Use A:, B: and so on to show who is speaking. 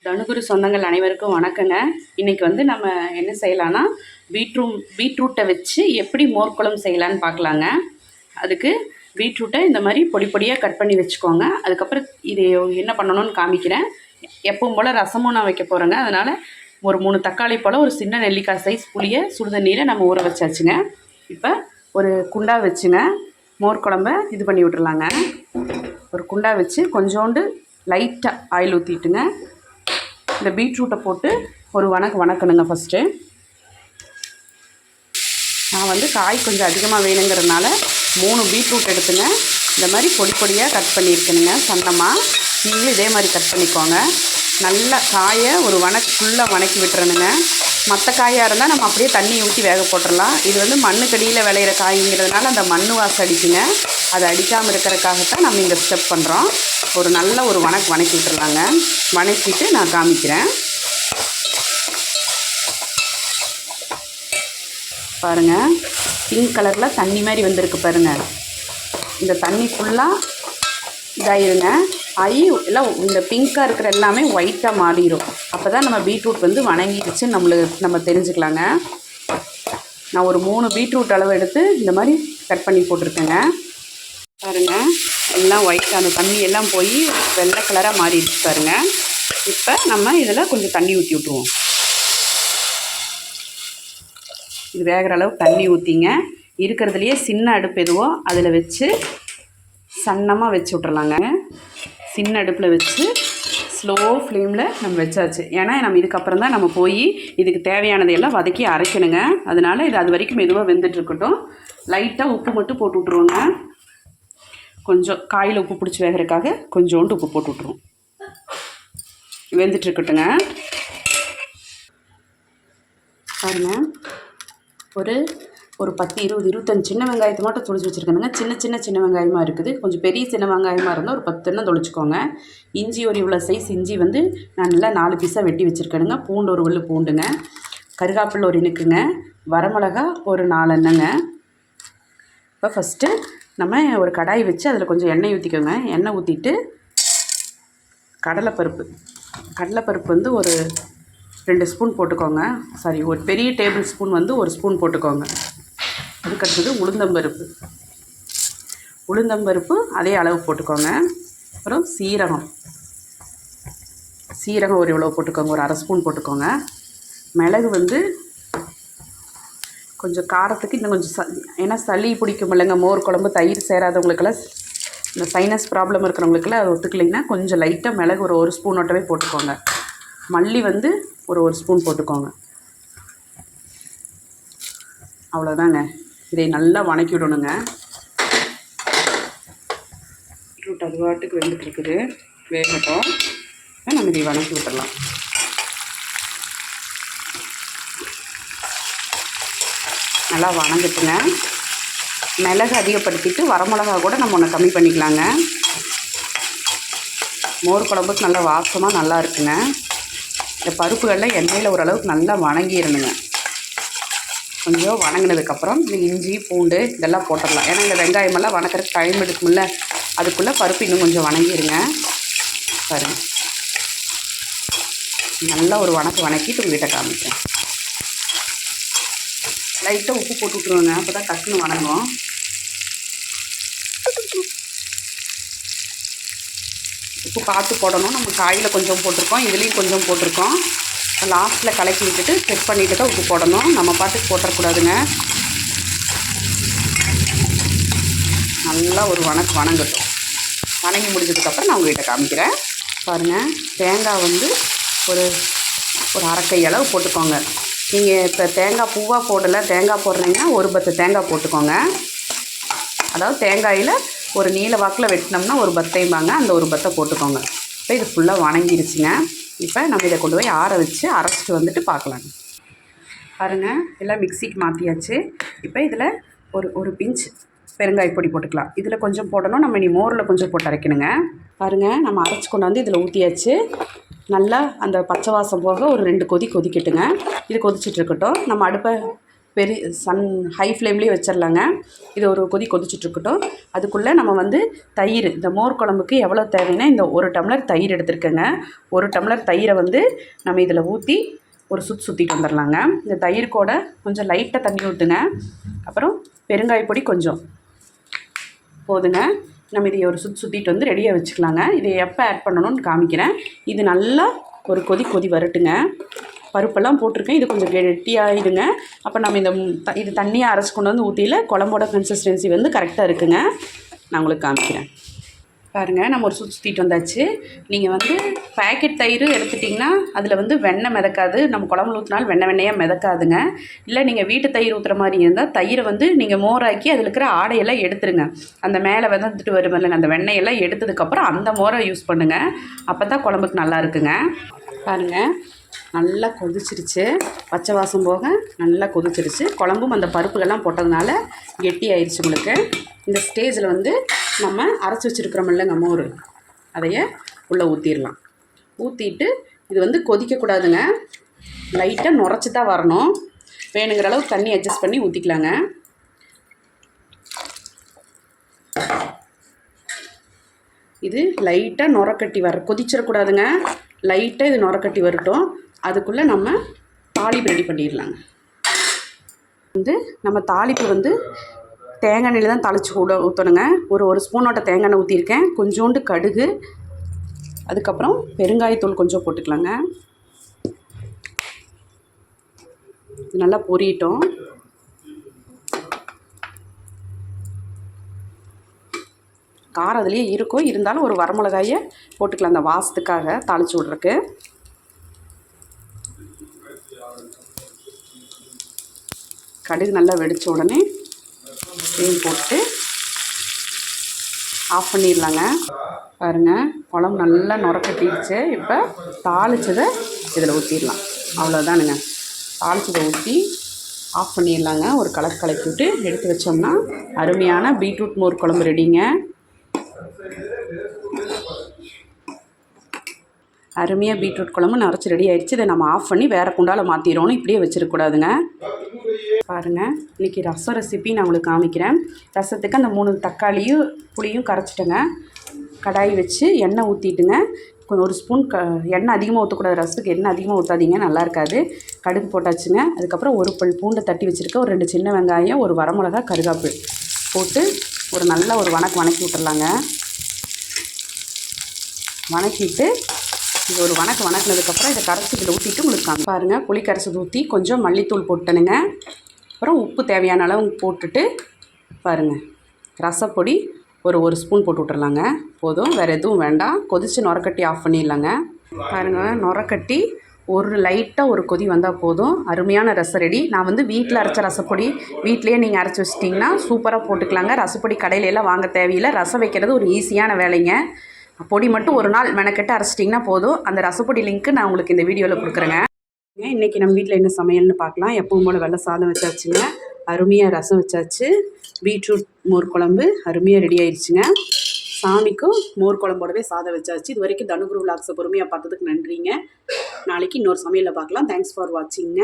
A: தனுகுரு சொந்தங்கள் அனைவருக்கும் வணக்கங்க. இன்றைக்கி வந்து நம்ம என்ன செய்யலான்னா பீட்ரூட்டை வச்சு எப்படி மோர் குழம்பு செய்யலான்னு பார்க்கலாங்க. அதுக்கு பீட்ரூட்டை இந்த மாதிரி பொடி பொடியாக கட் பண்ணி வச்சுக்கோங்க. அதுக்கப்புறம் இது என்ன பண்ணணும்னு காமிக்கிறேன். எப்பவும் போல் ரசமும் நான் வைக்க போகிறேங்க. அதனால் ஒரு 3 தக்காளி போல் ஒரு சின்ன நெல்லிக்காய் சைஸ் புளியை சுடுதண்ணியில் நம்ம ஊற வச்சாச்சுங்க. இப்போ ஒரு குண்டா வச்சுங்க மோர் குழம்ப இது பண்ணி விட்டுறலாங்க. ஒரு குண்டா வச்சு கொஞ்சோண்டு லைட்டாக ஆயில் ஊற்றிட்டுங்க இந்த பீட்ரூட்டை போட்டு ஒரு வணக்கணுங்க. ஃபஸ்ட்டு நான் வந்து காய் கொஞ்சம் அதிகமாக வேணுங்கிறதுனால 3 பீட்ரூட் எடுத்துங்க. இந்த மாதிரி பொடி பொடியாக கட் பண்ணியிருக்கணுங்க. சன்னமாக நீங்களும் இதே மாதிரி கட் பண்ணிக்கோங்க. நல்லா காயை ஒரு ஃபுல்லாக வணக்கி விட்டுறணுங்க. மற்ற காயாக இருந்தால் நம்ம அப்படியே தண்ணி ஊற்றி வேக போட்டுடலாம். இது வந்து மண்ணுக்கடியில் விளையிற காய்ங்கிறதுனால அந்த மண் வாசம் அடிக்குங்க. அதை அடிக்காமல் இருக்கிறதுக்காகத்தான் நம்ம இந்த ஸ்டெப் பண்ணுறோம். ஒரு நல்ல ஒரு வணக்கி விட்டுறலாங்க. வணக்கிட்டு நான் காமிக்கிறேன். பாருங்கள், பிங்க் கலரில் தண்ணி மாதிரி வந்திருக்கு பாருங்கள். இந்த தண்ணி ஃபுல்லாக இதாகிருங்க. எல்லாம் இந்த பிங்க்காக இருக்கிற எல்லாமே ஒயிட்டாக மாறிடும். அப்போ தான் நம்ம பீட்ரூட் வந்து வணங்கிடுச்சு நம்ம தெரிஞ்சுக்கலாங்க. நான் ஒரு 3 பீட்ரூட் அளவு எடுத்து இந்த மாதிரி கட் பண்ணி போட்டிருக்கேங்க. பாருங்கள், எல்லாம் ஒயிட் அந்த தண்ணி எல்லாம் போய் வெள்ளை கலராக மாறிடுச்சு பாருங்கள். இப்போ நம்ம இதில் கொஞ்சம் தண்ணி ஊற்றி விட்ருவோம். இது வேகிற அளவுக்கு தண்ணி ஊற்றிங்க. இருக்கிறதுலையே சின்ன அடுப்பு எதுவோ அதில் வச்சு சன்னமாக வச்சு விட்றலாங்க. சின்ன அடுப்பில் வச்சு ஸ்லோ ஃப்ளேமில் நம்ம வச்சாச்சு. ஏன்னா நம்ம இதுக்கப்புறம் தான் நம்ம போய் இதுக்கு தேவையானதையெல்லாம் வதக்கி அரைக்கணுங்க. அதனால் இது அது வரைக்கும் மெதுவாக வெந்துட்டுருக்கட்டும். லைட்டாக உப்பு மட்டும் போட்டு விட்ருவோங்க. கொஞ்சம் காயில் உப்பு பிடிச்சி வேகிறதுக்காக கொஞ்சோண்டு உப்பு போட்டு விட்ருவோம். வெந்துட்டுருக்கட்டுங்க. பாருங்கள், ஒரு 10, 20, 25 சின்ன வெங்காயத்தை மட்டும் தொளிச்சு வச்சுருக்கேனுங்க. சின்ன வெங்காயமாக இருக்குது. கொஞ்சம் பெரிய சின்ன வெங்காயமாக இருந்தால் ஒரு 10 எண்ணம் தொளிச்சிக்கோங்க. இஞ்சி ஒரு இவ்வளோ சைஸ் இஞ்சி வந்து நான் நல்லா 4 பீஸாக வெட்டி வச்சுருக்கேனுங்க. பூண்டு ஒரு வெள்ளு பூண்டுங்க. கருகாப்பில் ஒரு இனுக்குங்க. வரமிளகா ஒரு 4 எண்ணங்க. இப்போ ஃபஸ்ட்டு நம்ம ஒரு கடாய் வச்சு அதில் கொஞ்சம் எண்ணெய் ஊற்றிக்கோங்க. எண்ணெய் ஊற்றிட்டு கடலைப்பருப்பு வந்து ஒரு 2 ஸ்பூன் போட்டுக்கோங்க. ஒரு பெரிய டேபிள் ஸ்பூன் வந்து 1 ஸ்பூன் போட்டுக்கோங்க. அதுக்கடுத்தது உளுந்தம்பருப்பு அதே அளவு போட்டுக்கோங்க. அப்புறம் சீரகம் ஒரு இவ்வளோ போட்டுக்கோங்க. ஒரு 1/2 ஸ்பூன் போட்டுக்கோங்க. மிளகு வந்து கொஞ்சம் காரத்துக்கு இன்னும் கொஞ்சம் ஏன்னா சளி பிடிக்கும் இல்லைங்க. மோர் குழம்பு தயிர் சேராதவங்களுக்கெல்லாம், இந்த சைனஸ் ப்ராப்ளம் இருக்கிறவங்களுக்கெல்லாம் அது ஒத்துக்கலைங்கன்னா கொஞ்சம் லைட்டாக மிளகு ஒரு 1 ஸ்பூன் ஒட்டவே போட்டுக்கோங்க. மல்லி வந்து ஒரு 1 ஸ்பூன் போட்டுக்கோங்க. அவ்வளோதாங்க. இதை நல்லா வணக்கி விடணுங்க. பீட்ரூட் அது வாட்டுக்கு வெந்துட்டுருக்குது, வேகட்டும். நம்ம இதை வணக்கி விட்டுடலாம். நல்லா வணங்கிட்டுங்க. மிளகு அதிகப்படுத்திட்டு வரமிளகா கூட நம்ம ஒன்று கம்மி பண்ணிக்கலாங்க. மோர் குழம்புக்கு நல்லா வாசமாக நல்லா இருக்குங்க. இந்த பருப்புகளில் எண்ணெயில் ஓரளவுக்கு நல்லா வணங்கிடணுங்க. கொஞ்சம் வணங்கினதுக்கப்புறம் இந்த இஞ்சி பூண்டு இதெல்லாம் போட்டுடலாம். ஏன்னா இந்த வெங்காயமெல்லாம் வணக்கிறதுக்கு டைம் எடுக்கும்ல, அதுக்குள்ளே பருப்பு இன்னும் கொஞ்சம் வணங்கிடுங்க. பாருங்கள், நல்லா ஒரு வணக்கிட்டு உங்கள்கிட்ட காமிக்கிறேன். லைட்டாக உப்பு போட்டு விட்ருவோங்க. அப்போ தான் டக்குன்னு வணங்கும். உப்பு பார்த்து போடணும். நம்ம காயில் கொஞ்சம் போட்டிருக்கோம், இதுலேயும் கொஞ்சம் போட்டிருக்கோம். லாஸ்ட்டில் கலக்கி விட்டுட்டு செக் பண்ணிவிட்டு தான் உப்பு போடணும். நம்ம பாட்டுக்கு போட்டுறக்கூடாதுங்க. நல்லா ஒரு வணங்கட்டும். வணங்கி முடிஞ்சதுக்கப்புறம் நான் உங்கள்கிட்ட காமிக்கிறேன். பாருங்கள், தேங்காய் வந்து ஒரு 1/2 கை அளவு போட்டுக்கோங்க. நீங்கள் இப்போ தேங்காய் பூவாக போடலை, தேங்காய் போடுறீங்கன்னா ஒரு பத்து தேங்காய் போட்டுக்கோங்க. அதாவது தேங்காயில் ஒரு நீல வாக்கில் வெட்டினோம்னா ஒரு பத்தையும்பாங்க, அந்த ஒரு பத்தை போட்டுக்கோங்க. இப்போ இது ஃபுல்லாக வணங்கிடுச்சுங்க. இப்போ நம்ம இதை கொண்டு போய் ஆற வச்சு அரைச்சிட்டு வந்துட்டு பார்க்கலாங்க. பாருங்கள், எல்லாம் மிக்சிக்கு மாற்றியாச்சு. இப்போ இதில் ஒரு பிஞ்ச் பெருங்காய பொடி போட்டுக்கலாம். இதில் கொஞ்சம் போடணும். நம்ம இனி மோரில் கொஞ்சம் போட்டு அரைக்கணுங்க. பாருங்கள், நம்ம அரைச்சி கொண்டாந்து இதில் ஊற்றியாச்சு. நல்லா அந்த பச்சை வாசம் போக ஒரு 2 கொதி கொதிக்கட்டுங்க. இது கொதிச்சுட்டு இருக்கட்டும். நம்ம அடுப்பை ஹை ஃப்ளேம்லேயே வச்சிடலாங்க. இது ஒரு கொதி கொதிச்சுட்ருக்கட்டும். அதுக்குள்ளே நம்ம வந்து தயிர், இந்த மோர் குழம்புக்கு எவ்வளோ தேவைன்னா இந்த 1 டம்ளர் தயிர் எடுத்துருக்கேங்க. 1 டம்ளர் தயிரை வந்து நம்ம இதில் ஊற்றி ஒரு சுற்றிட்டு வந்துடலாங்க. இந்த தயிர் கூட கொஞ்சம் லைட்டாக தண்ணி ஊற்றுங்க. அப்புறம் பெருங்காய பொடி கொஞ்சம் போதுங்க. நம்ம இதை ஒரு சுற்றிட்டு வந்து ரெடியாக வச்சுக்கலாங்க. இதை எப்போ ஆட் பண்ணணும்னு காமிக்கிறேன். இது நல்லா ஒரு கொதி வரட்டுங்க. பருப்பெல்லாம் போட்டிருக்கேன். இது கொஞ்சம் கெட்டியாகிடுங்க. அப்போ நம்ம இது தண்ணியாக அரைச்சி கொண்டு வந்து ஊற்றியில் குழம்போட கன்சிஸ்டன்சி வந்து கரெக்டாக இருக்குங்க. நான் உங்களுக்கு காமிக்கிறேன். பாருங்கள், நம்ம ஒரு சுற்றிட்டு வந்தாச்சு. நீங்கள் வந்து பேக்கெட் தயிர் எடுத்துட்டிங்கன்னா அதில் வந்து வெண்ணெய் மிதக்காது. நம்ம குழம்புல ஊற்றினாலும் வெண்ணெயாக மிதக்காதுங்க. இல்லை நீங்கள் வீட்டு தயிர் ஊற்றுற மாதிரி இருந்தால் தயிரை வந்து நீங்கள் மோராக்கி அதில் இருக்கிற ஆடையெல்லாம் எடுத்துருங்க. அந்த மேலே வந்துட்டு வரும் இல்லைங்க, அந்த வெண்ணெயெல்லாம் எடுத்ததுக்கப்புறம் அந்த மோரை யூஸ் பண்ணுங்கள். அப்போ தான் குழம்புக்கு நல்லா இருக்குங்க. பாருங்கள், நல்லா கொதிச்சிருச்சு. பச்சை வாசம் போக நல்லா கொதிச்சிருச்சு. குழம்பும் அந்த பருப்புகள்லாம் போட்டதுனால கெட்டி ஆயிடுச்சு உங்களுக்கு. இந்த ஸ்டேஜில் வந்து நம்ம அரைச்சி வச்சுருக்கிறோமில்லங்க மோர், அதையே உள்ளே ஊற்றிடலாம். ஊற்றிட்டு இது வந்து கொதிக்கக்கூடாதுங்க. லைட்டாக நுரைச்சி தான் வரணும். வேணுங்கிற அளவு தண்ணி அட்ஜஸ்ட் பண்ணி ஊற்றிக்கலாங்க. இது லைட்டாக நுரக்கட்டி கொதிச்சிடக்கூடாதுங்க. லைட்டாக இது நுரக்கட்டி வரட்டும். அதுக்குள்ளே நம்ம தாளிப்பு ரெடி பண்ணிடலாங்க. வந்து நம்ம தாளிப்பு வந்து தேங்காய் எண்ணெயில் தான் தாளித்து ஊற்றணுங்க. ஒரு ஸ்பூனோட தேங்காய் எண்ணெய் ஊற்றிருக்கேன். கொஞ்சோண்டு கடுகு, அதுக்கப்புறம் பெருங்காயத்தூள் கொஞ்சம் போட்டுக்கலாங்க. இது நல்லா பொரியட்டும். காரம் அதுலேயே இருக்கும், இருந்தாலும் ஒரு வரமிளகாயை போட்டுக்கலாம் அந்த வாசத்துக்காக தாளித்து விட்றக்கு. கடுகு நல்லா வெடித்த உடனே தேன் போட்டு ஆஃப் பண்ணிடலாங்க. பாருங்கள், குழம்பு நல்லா நுரக்கட்டிடுச்சு. இப்போ தாளித்ததை இதில் ஊற்றிடலாம். அவ்வளோதானுங்க. தாளித்ததை ஊற்றி ஆஃப் பண்ணிடலாங்க. ஒரு கலக்கி விட்டு எடுத்து வச்சோம்னா அருமையான பீட்ரூட் மோர் குழம்பு ரெடிங்க. அருமையாக பீட்ரூட் குழம்பு நரைச்சி ரெடி ஆகிடுச்சு. இதை நம்ம ஆஃப் பண்ணி வேறு குண்டால் மாற்றிடணும். இப்படியே வச்சிடக்கூடாதுங்க. பாருங்கள், இன்றைக்கி ரசம் ரெசிபி நான் உங்களுக்கு காமிக்கிறேன். ரசத்துக்கு அந்த 3 தக்காளியும் புளியும் கரைச்சிட்டேங்க. கடாய் வச்சு எண்ணெய் ஊற்றிட்டுங்க. கொஞ்சம் 1 ஸ்பூன் எண்ணெய் அதிகமாக ஊற்றக்கூடாது. ரசத்துக்கு எண்ணெய் அதிகமாக ஊற்றாதீங்க, நல்லா இருக்காது. கடுகு போட்டாச்சுங்க. அதுக்கப்புறம் 1 பல் பூண்டை தட்டி வச்சுருக்கேன். ஒரு 2 சின்ன வெங்காயம், ஒரு வரமிளகா, கருகாப்பு போட்டு ஒரு நல்ல ஒரு வணக்கி விட்டுறலாங்க. வணக்கிட்டு இது ஒரு வணக்கினதுக்கப்புறம் இதை கரைச்சி இதில் ஊற்றிட்டு உங்களுக்கு பாருங்கள், புளி கரைச்சது ஊற்றி கொஞ்சம் மல்லித்தூள் போட்டணுங்க. அப்புறம் உப்பு தேவையான அளவு போட்டுட்டு பாருங்கள், ரசப்பொடி ஒரு ஸ்பூன் போட்டு விட்டுறலாங்க. போதும், வேறு எதுவும் வேண்டாம். கொதித்து நுரக்கட்டி ஆஃப் பண்ணிடலாங்க. பாருங்கள், நுரக்கட்டி லைட்டாக ஒரு கொதி வந்தால் போதும். அருமையான ரசம் ரெடி. நான் வந்து வீட்டில் அரைச்ச ரசப்பொடி வீட்டிலையே நீங்கள் அரைச்சி வச்சிட்டிங்கன்னா சூப்பராக போட்டுக்கலாங்க. ரசப்பொடி கடையிலெல்லாம் வாங்க தேவையில்லை. ரசம் வைக்கிறது ஒரு ஈஸியான வேலைங்க. பொடி மட்டும் ஒரு நாள் மெனக்கெட்டு அரைச்சிட்டிங்கன்னா போதும். அந்த ரசப்பொடி லிங்க்கு நான் உங்களுக்கு இந்த வீடியோவில் கொடுக்குறேங்க. இன்றைக்கி நம்ம வீட்டில் என்ன சமையல்னு பார்க்கலாம். எப்பவும் போல் வெள்ளை சாதம் வச்சாச்சுங்க. அருமையாக ரசம் வச்சாச்சு. பீட்ரூட் மோர் குழம்பு அருமையாக ரெடி ஆயிடுச்சுங்க. சாமிக்கும் மோர் குழம்போடவே சாதம் வச்சாச்சு. இது வரைக்கும் தனுகுரு விலாக்ஸை பொறுமையாக பார்த்ததுக்கு நன்றிங்க. நாளைக்கு இன்னொரு சமையலில் பார்க்கலாம். Thanks for வாட்சிங்க.